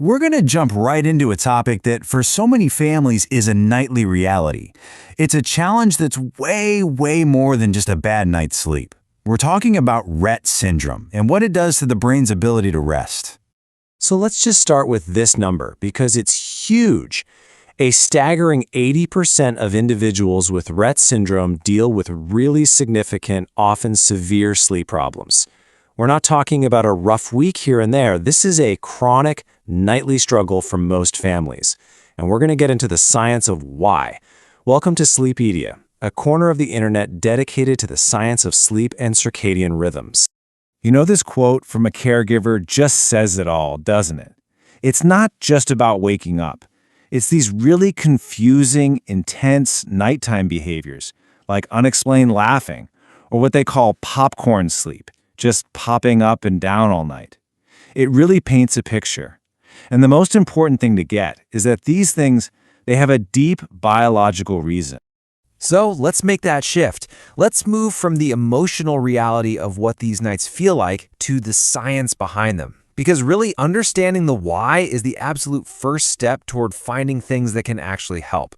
We're going to jump right into a topic that for so many families is a nightly reality. It's a challenge that's way more than just a bad night's sleep. We're talking about Rett Syndrome and what it does to the brain's ability to rest. So let's just start with this number because it's huge. A staggering 80% of individuals with Rett syndrome deal with really significant, often severe sleep problems. We're not talking about a rough week here and there. This is a chronic, nightly struggle for most families. And we're going to get into the science of why. Welcome to Sleepedia, a corner of the internet dedicated to the science of sleep and circadian rhythms. You know, this quote from a caregiver just says it all, doesn't it? It's not just about waking up. It's these really confusing, intense nighttime behaviors, like unexplained laughing, or what they call popcorn sleep, just popping up and down all night. It really paints a picture. And the most important thing to get is that these things, they have a deep biological reason. So let's make that shift. Let's move from the emotional reality of what these nights feel like to the science behind them. Because really understanding the why is the absolute first step toward finding things that can actually help.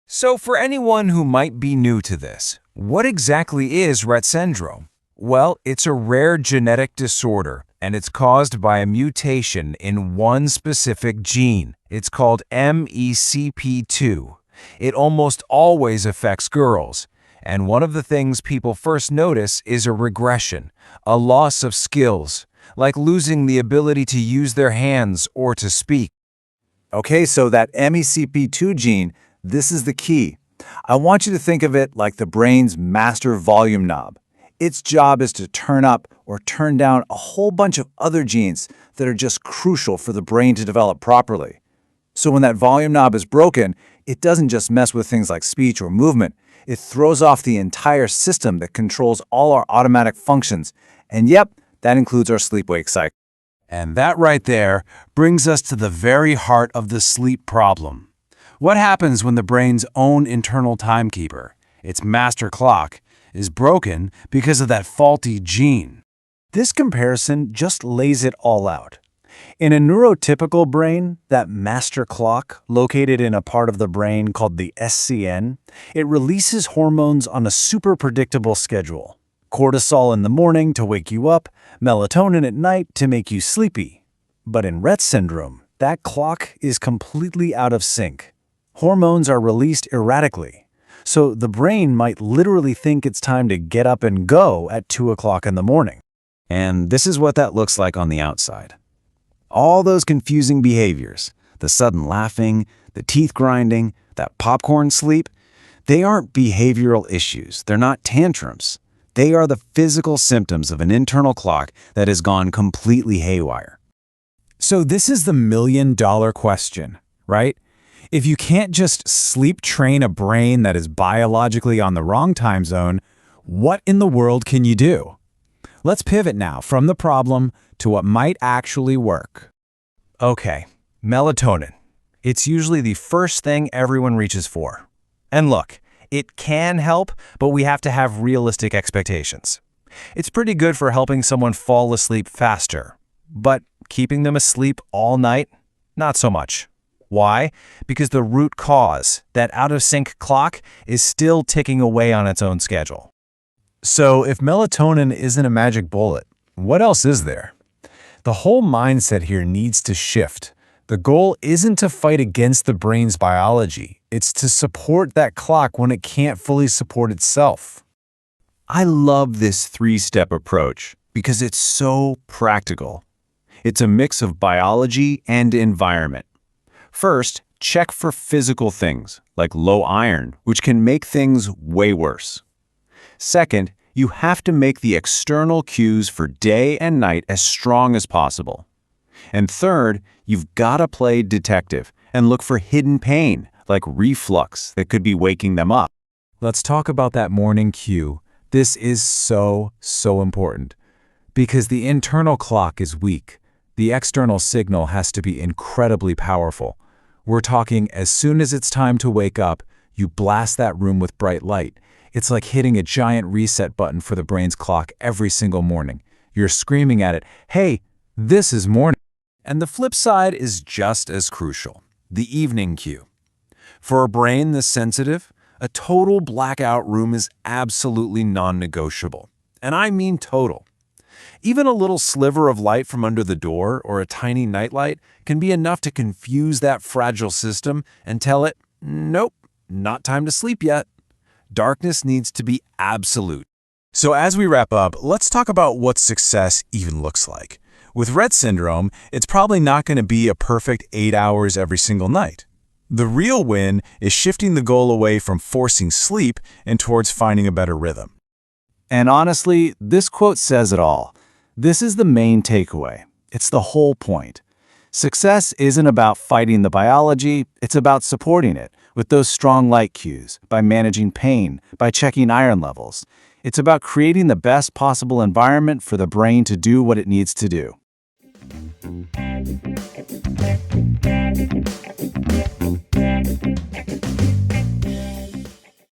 So for anyone who might be new to this, what exactly is Rett syndrome? Well, it's a rare genetic disorder, and it's caused by a mutation in one specific gene. It's called MECP2. It almost always affects girls, and one of the things people first notice is a regression, a loss of skills, like losing the ability to use their hands or to speak. Okay, so that MECP2 gene, this is the key. I want you to think of it like the brain's master volume knob. Its job is to turn up or turn down a whole bunch of other genes that are just crucial for the brain to develop properly. So when that volume knob is broken, it doesn't just mess with things like speech or movement. It throws off the entire system that controls all our automatic functions. And yep, that includes our sleep-wake cycle. And that right there brings us to the very heart of the sleep problem. What happens when the brain's own internal timekeeper, its master clock, is broken because of that faulty gene? This comparison just lays it all out. In a neurotypical brain, that master clock, located in a part of the brain called the SCN, it releases hormones on a super predictable schedule. Cortisol in the morning to wake you up, melatonin at night to make you sleepy. But in Rett syndrome, that clock is completely out of sync. Hormones are released erratically, so the brain might literally think it's time to get up and go at 2 o'clock in the morning. And this is what that looks like on the outside. All those confusing behaviors, the sudden laughing, the teeth grinding, that popcorn sleep, they aren't behavioral issues. They're not tantrums. They are the physical symptoms of an internal clock that has gone completely haywire. So this is the million-dollar question, right? If you can't just sleep train a brain that is biologically on the wrong time zone, what in the world can you do? Let's pivot now from the problem to what might actually work. Okay, melatonin. It's usually the first thing everyone reaches for. And look, it can help, but we have to have realistic expectations. It's pretty good for helping someone fall asleep faster, but keeping them asleep all night, not so much. Why? Because the root cause, that out-of-sync clock, is still ticking away on its own schedule. So if melatonin isn't a magic bullet, what else is there? The whole mindset here needs to shift. The goal isn't to fight against the brain's biology. It's to support that clock when it can't fully support itself. I love this three-step approach because it's so practical. It's a mix of biology and environment. First, check for physical things like low iron, which can make things way worse. Second, you have to make the external cues for day and night as strong as possible. And third, you've got to play detective and look for hidden pain, like reflux, that could be waking them up. Let's talk about that morning cue. This is so important. Because the internal clock is weak, the external signal has to be incredibly powerful. We're talking as soon as it's time to wake up, you blast that room with bright light. It's like hitting a giant reset button for the brain's clock every single morning. You're screaming at it, hey, this is morning. And the flip side is just as crucial, the evening cue. For a brain this sensitive, a total blackout room is absolutely non-negotiable. And I mean total. Even a little sliver of light from under the door or a tiny nightlight can be enough to confuse that fragile system and tell it, nope, not time to sleep yet. Darkness needs to be absolute. So as we wrap up, let's talk about what success even looks like. With Rett syndrome, it's probably not going to be a perfect 8 hours every single night. The real win is shifting the goal away from forcing sleep and towards finding a better rhythm. And honestly, this quote says it all. This is the main takeaway. It's the whole point. Success isn't about fighting the biology, it's about supporting it with those strong light cues, by managing pain, by checking iron levels. It's about creating the best possible environment for the brain to do what it needs to do.